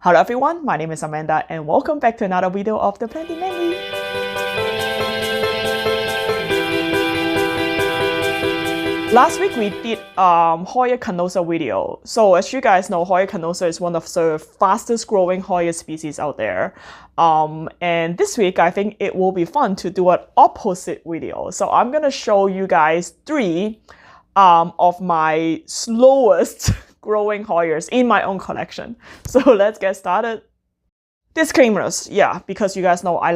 Hello everyone, my name is Amanda and welcome back to another video of the Planting Menu. Last week we did Hoya carnosa video. So as you guys know, Hoya carnosa is one of the fastest growing Hoya species out there. And this week I think it will be fun to do an opposite video. So I'm gonna show you guys three of my slowest growing Hoyas in my own collection. So let's get started. Disclaimers, yeah, because you guys know I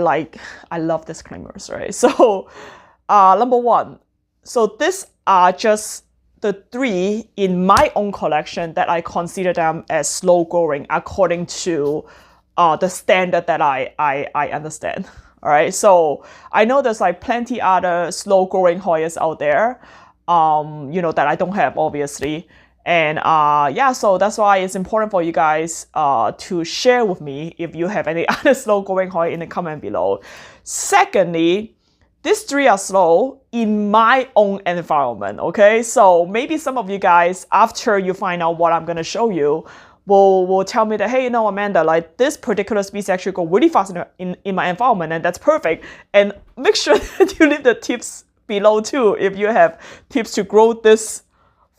love disclaimers, right? So number one, so these are just the three in my own collection that I consider them as slow growing according to the standard that I understand. All right, so I know there's like plenty other slow growing Hoyas out there, that I don't have obviously. And yeah, so that's why it's important for you guys to share with me if you have any other slow growing Hoya in the comment below. Secondly, these three are slow in my own environment, okay? So maybe some of you guys, after you find out what I'm gonna show you, will tell me that, hey, Amanda, like this particular species actually go really fast in my environment, and that's perfect. And make sure that you leave the tips below too if you have tips to grow this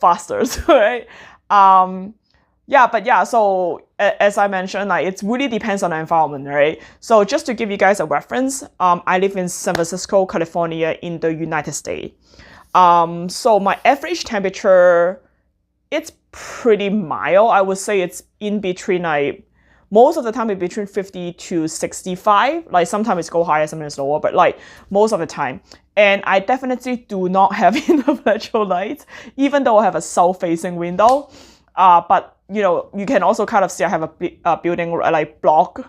faster, right? So as I mentioned, like it really depends on the environment, right? So just to give you guys a reference, I live in San Francisco, California in the United States. So my average temperature, it's pretty mild. I would say it's in between, like most of the time it's between 50 to 65. Like sometimes it go higher, sometimes lower, but like most of the time. And I definitely do not have enough natural light, even though I have a south-facing window. But you can also kind of see I have a building like block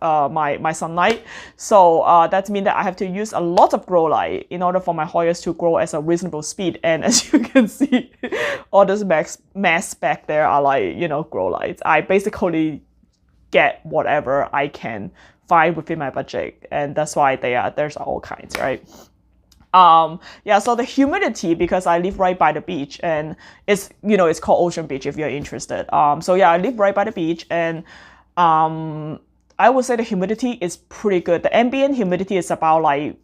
my sunlight. So that means that I have to use a lot of grow light in order for my Hoyas to grow at a reasonable speed. And as you can see, all this mass back there are like grow lights. I basically get whatever I can find within my budget, and that's why there's all kinds, right? So the humidity, because I live right by the beach, and it's called Ocean Beach if you're interested. So yeah, I live right by the beach, and I would say the humidity is pretty good. The ambient humidity is about like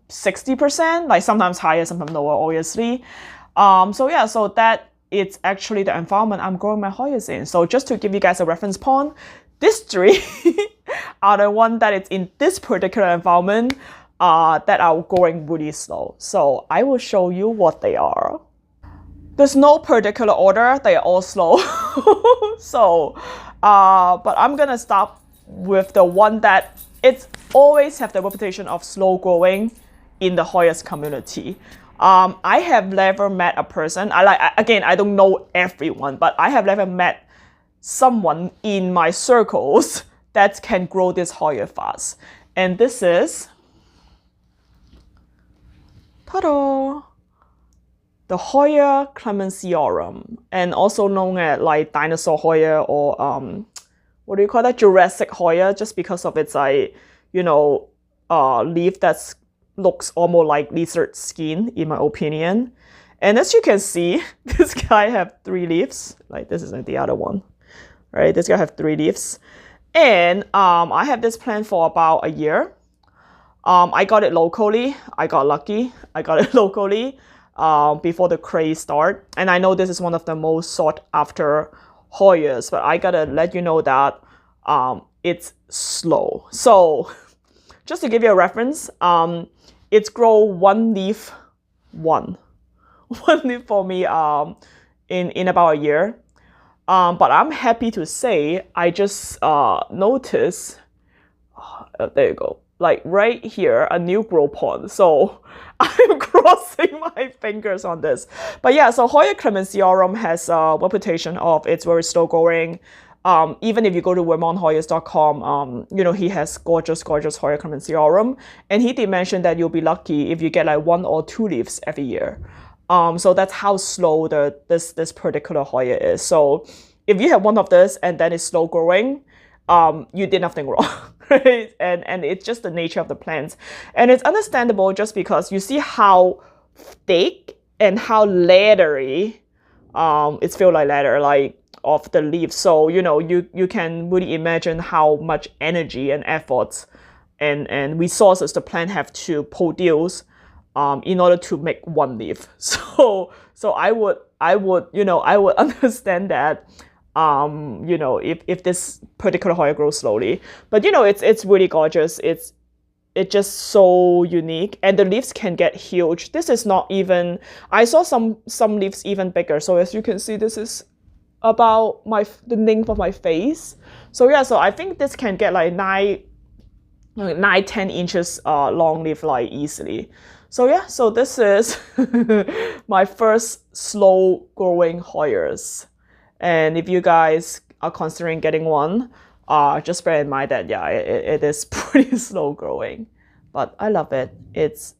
60%, like sometimes higher, sometimes lower, obviously. So that it's actually the environment I'm growing my Hoyas in. So just to give you guys a reference point, these three are the one that is in this particular environment that are growing really slow. So I will show you what they are. There's no particular order, they are all slow. So, but I'm gonna start with the one that it's always have the reputation of slow growing in the Hoyas community. I have never met a person, I don't know everyone, but I have never met someone in my circles that can grow this Hoya fast. And this is, ta-da, the Hoya clemensiorum, and also known as like dinosaur Hoya, or what do you call that, Jurassic Hoya, just because of its leaf that looks almost like lizard skin, in my opinion. And as you can see, this guy have 3 leaves. Like this is like the other one, right? This guy have 3 leaves. And I have this plant for about a year. I got it locally. I got lucky. I got it locally before the craze start. And I know this is one of the most sought after Hoyas, but I gotta let you know that it's slow. So just to give you a reference, it's grow one leaf for me in about a year. But I'm happy to say I just noticed, there you go, like right here, a new grow point. So I'm crossing my fingers on this. But yeah, so Hoya clemensiorum has a reputation of it's very slow growing. Even if you go to vermonthoyas.com, he has gorgeous Hoya clemensiorum. And he did mention that you'll be lucky if you get like 1 or 2 leaves every year. So that's how slow this particular Hoya is. So if you have one of this and then it's slow growing, you did nothing wrong, right? And it's just the nature of the plants. And it's understandable just because you see how thick and how leathery it's feel like leather. Like of the leaves. So, you know, you can really imagine how much energy and effort and resources the plant have to produce in order to make one leaf. So I would understand that, you know, if this particular Hoya grows slowly. But, you know, it's really gorgeous. It's just so unique, and the leaves can get huge. This is not even, I saw some leaves even bigger. So as you can see, this is about the length of my face. So yeah, so I think this can get like 10 inches long leaf like easily. So yeah, so this is my first slow growing Hoyas. And if you guys are considering getting one, just bear in mind that yeah, it is pretty slow growing, but I love it. It's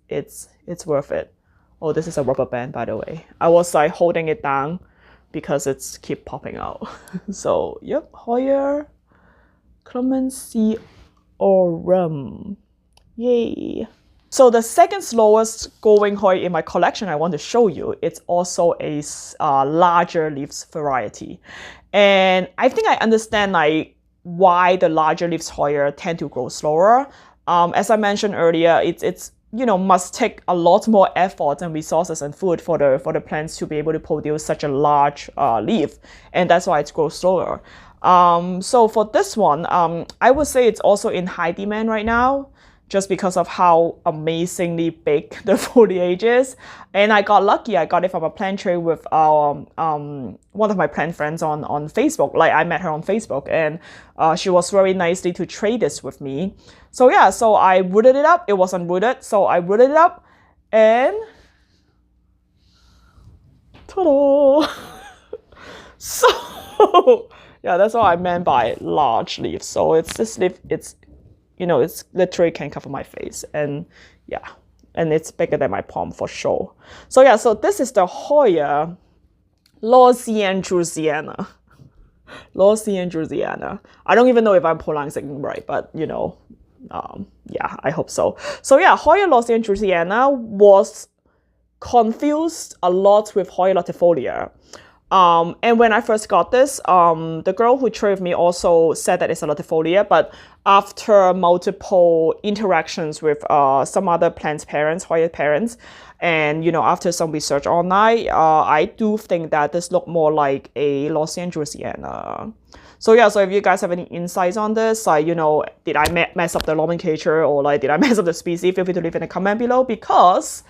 worth it. Oh, this is a rubber band, by the way. I was like holding it down because it's keep popping out. So yep, Hoya clemensiorum. Yay. So the second slowest growing Hoya in my collection I want to show you, it's also a larger leaves variety. And I think I understand like why the larger leaves Hoya tend to grow slower. As I mentioned earlier, it's you know, must take a lot more effort and resources and food for the plants to be able to produce such a large leaf, and that's why it grows slower. So for this one, I would say it's also in high demand right now, just because of how amazingly big the foliage is. And I got lucky. I got it from a plant trade with one of my plant friends on Facebook. Like, I met her on Facebook, and she was very nicely to trade this with me. So yeah, so I rooted it up. It was unrooted, so I rooted it up, and ta-da! So yeah, that's what I meant by large leaves. So it's this leaf. It's, you know, it's literally can cover my face, and yeah, and it's bigger than my palm for sure. So yeah, so this is the Hoya loherii. Loherii. I don't even know if I'm pronouncing it right, but you know, yeah, I hope so. So yeah, Hoya loherii was confused a lot with Hoya latifolia. And when I first got this, the girl who traded with me also said that it's a latifolia, but after multiple interactions with some other plants parents, Hoya parents, and you know, after some research online, I do think that this looked more like a loherii. So yeah, so if you guys have any insights on this, like, you know, did I mess up the nomenclature, or like, did I mess up the species? Feel free to leave in a comment below, because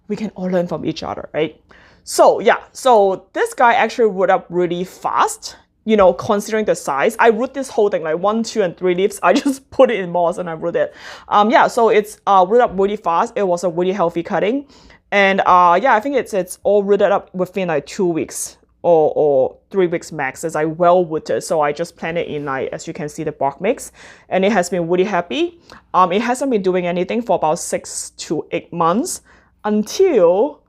we can all learn from each other, right? So yeah, so this guy actually root up really fast, you know, considering the size. I root this whole thing, like 1, 2, and 3 leaves. I just put it in moss and I root it. Yeah, so it's root up really fast. It was a really healthy cutting. And yeah, I think it's all rooted up within like 2 weeks or 3 weeks max, as I well rooted. So I just planted in, like, as you can see, the bark mix, and it has been really happy. It hasn't been doing anything for about 6 to 8 months until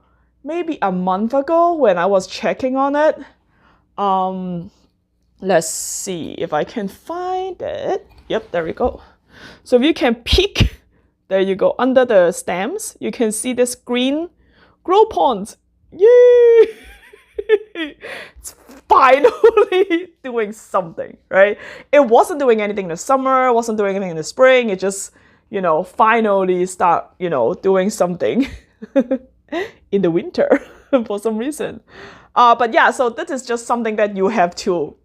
maybe a month ago when I was checking on it. Let's see if I can find it. Yep, there we go. So if you can peek, there you go, under the stems, you can see this green grow ponds. Yay! It's finally doing something, right? It wasn't doing anything in the summer, wasn't doing anything in the spring. It just, you know, finally start, you know, doing something in the winter for some reason. But yeah, so this is just something that you have to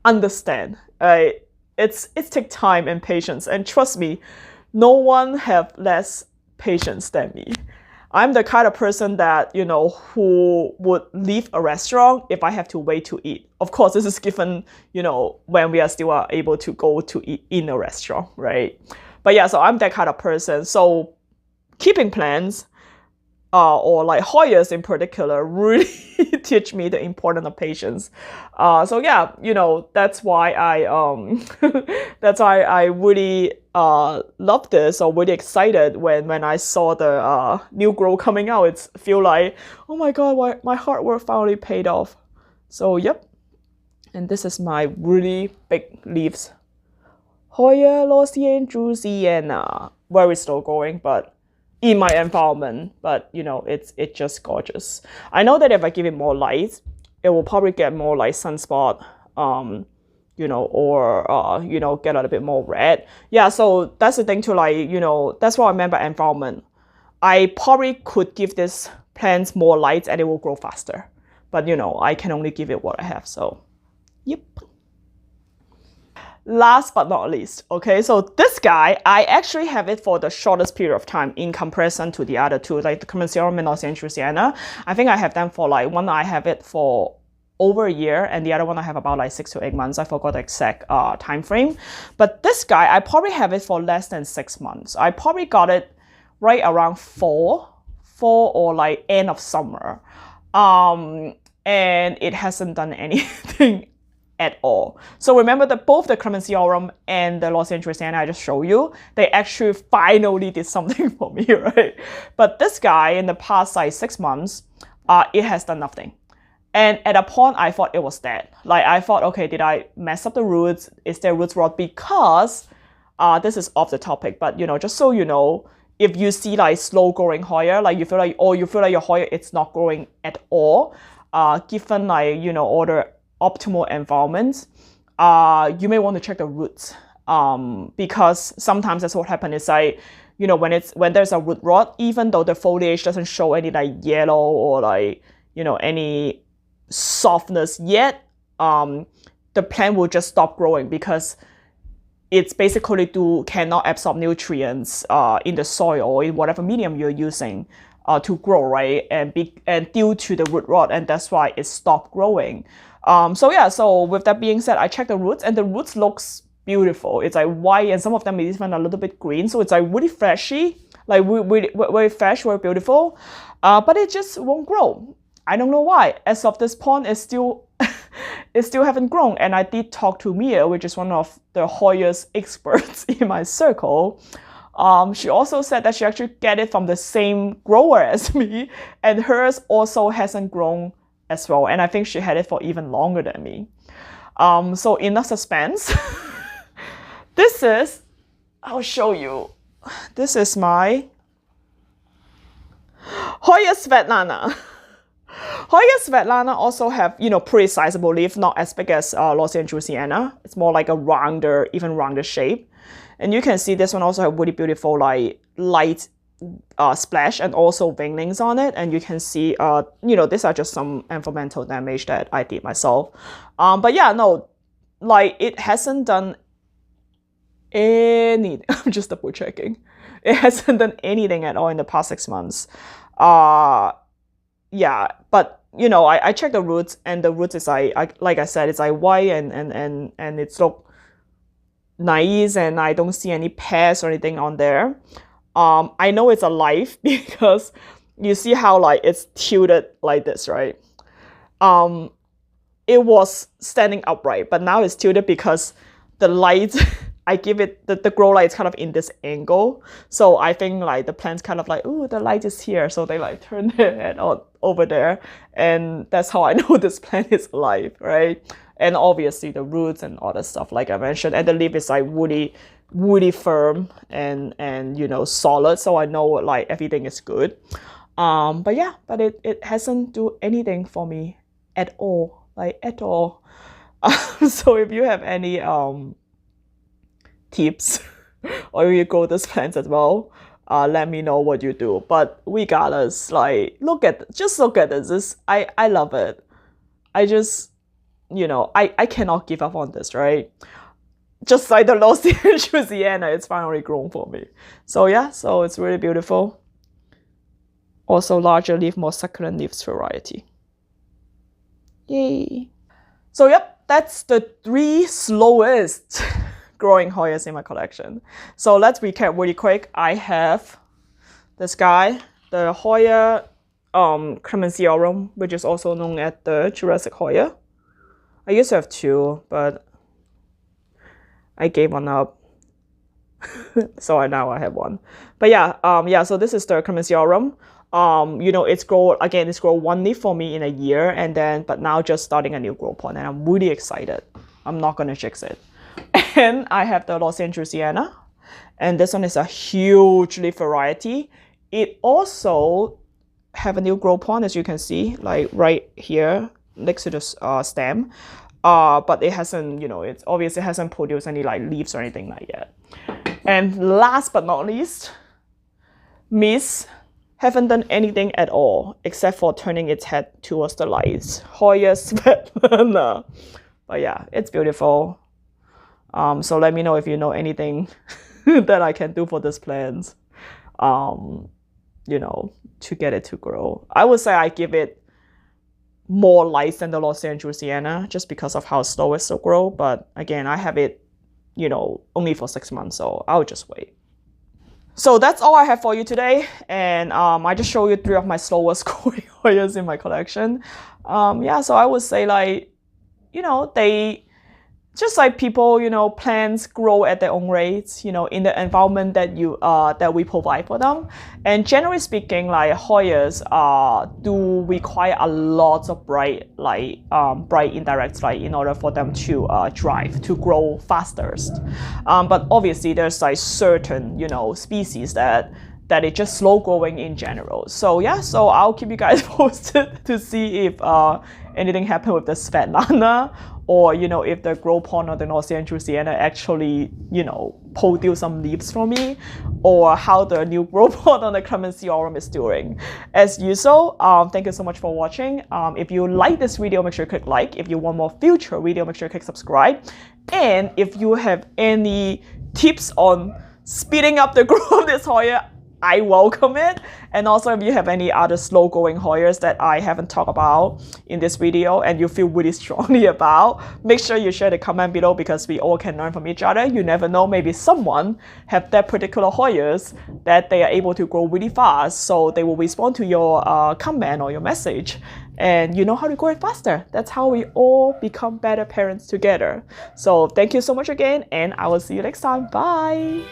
understand. It's take time and patience, and trust me, no one have less patience than me. I'm the kind of person that, you know, who would leave a restaurant if I have to wait to eat. Of course, this is given, you know, when we are still able to go to eat in a restaurant, right? But yeah, so I'm that kind of person. So keeping plants, or like Hoyas in particular, really teach me the importance of patience. So yeah, you know, that's why I really love this, or really excited when I saw the new grow coming out. It's feel like, oh my god, my hard work finally paid off. So yep, and this is my really big leaves, Hoya loherii, very slow growing, but in my environment, but you know, it's just gorgeous. I know that if I give it more light, it will probably get more like sunspot, you know, or, you know, get a little bit more red. Yeah, so that's the thing to like, you know, that's what I meant by environment. I probably could give this plants more light and it will grow faster. But, you know, I can only give it what I have, so, yep. Last but not least, okay, so this guy, I actually have it for the shortest period of time in comparison to the other two, like the clemensiorum and Los Angeles. I think I have them for like, one I have it for over a year, and the other one I have about like 6 to 8 months. I forgot the exact time frame. But this guy, I probably have it for less than 6 months. I probably got it right around fall or like end of summer. And it hasn't done anything at all. So remember that both the clemensiorum and the Los Angeles I just showed you, they actually finally did something for me, right? But this guy in the past like 6 months, it has done nothing. And at a point, I thought it was dead. Like I thought, okay, did I mess up the roots? Is there roots rot? Because this is off the topic, but you know, just so you know, if you see like slow growing Hoya, like you feel like your Hoya it's not growing at all, given like, you know, all the optimal environment, you may want to check the roots, because sometimes that's what happens is like, you know, when there's a root rot, even though the foliage doesn't show any like yellow or like, you know, any softness yet, the plant will just stop growing because it's basically cannot absorb nutrients in the soil or in whatever medium you're using to grow, right? And due to the root rot, and that's why it stopped growing. So yeah, so with that being said, I checked the roots and the roots looks beautiful. It's like white and some of them is even a little bit green. So it's like really freshy, like very fresh, very beautiful. But it just won't grow. I don't know why. As of this point, it still haven't grown. And I did talk to Mia, which is one of the Hoyas experts in my circle. She also said that she actually get it from the same grower as me, and hers also hasn't grown as well. And I think she had it for even longer than me. So enough suspense. I'll show you. This is my Hoya Svetlana. Hoya Svetlana also have, you know, pretty sizable leaf, not as big as Los Angeles. It's more like a even rounder shape. And you can see this one also have really beautiful like light splash and also veinings on it. And you can see, you know, these are just some environmental damage that I did myself. But yeah, no, like it hasn't done anything. I'm just double checking. It hasn't done anything at all in the past 6 months. Yeah, but you know, I checked the roots, and the roots is like I said, it's like white and it's look nice, and I don't see any pests or anything on there. I know it's alive because you see how like it's tilted like this, right? It was standing upright, but now it's tilted because the light I give it the grow light is kind of in this angle. So I think like the plant's kind of like, oh, the light is here. So they like turn their head on over there. And that's how I know this plant is alive, right? And obviously the roots and all that stuff, like I mentioned, and the leaf is like really firm and you know, solid. So I know like everything is good. But yeah, but it hasn't do anything for me at all, like at all. So if you have any tips or you grow these plants as well, let me know what you do. But regardless, like just look at this. I love it. I just, you know, I cannot give up on this, right? Just like the Los Angeles, it's finally grown for me. So yeah, so it's really beautiful. Also larger leaf, more succulent leaves variety. Yay. So yep, that's the 3 slowest growing Hoyas in my collection. So let's recap really quick. I have this guy, the Hoya clemensiorum, which is also known as the Jurassic Hoya. I used to have 2, but I gave one up. So now I have 1. But yeah, so this is the clemensiorum. You know, it's grown 1 leaf for me in a year, but now just starting a new growth point, and I'm really excited. I'm not gonna jinx it. And I have the Los Angeles, and this one is a huge leaf variety. It also have a new growth point, as you can see, like right here. next to the stem. But it hasn't, it obviously hasn't produced any like leaves or anything like that. And last but not least, Miss haven't done anything at all except for turning its head towards the lights. Hoya Svetlana. But yeah, it's beautiful. So let me know if you know anything that I can do for this plant, to get it to grow. I would say I give it more light than the Los Angeles just because of how slow it will grow. But again, I have it, only for 6 months, so I'll just wait. So that's all I have for you today, and I just show you 3 of my slowest growing Hoyas in my collection. Yeah, so I would say like, they just like people, plants grow at their own rates, in the environment that that we provide for them. And generally speaking, like Hoyas do require a lot of bright light, bright indirect light in order for them to to grow fastest. But obviously there's like certain, species that it's just slow growing in general. So yeah, so I'll keep you guys posted to see if anything happened with the Svetlana, or if the grow pond or the Los Angeles actually produce some leaves for me, or how the new grow pond on the clemensiorum is doing. As usual, thank you so much for watching. If you like this video, make sure you click like. If you want more future video, make sure you click subscribe. And if you have any tips on speeding up the growth of this Hoya, I welcome it. And also, if you have any other slow growing Hoyas that I haven't talked about in this video and you feel really strongly about, make sure you share the comment below, because we all can learn from each other. You never know, maybe someone have that particular Hoyas that they are able to grow really fast, so they will respond to your comment or your message, and you know how to grow it faster. That's how we all become better parents together. So thank you so much again, and I will see you next time. Bye.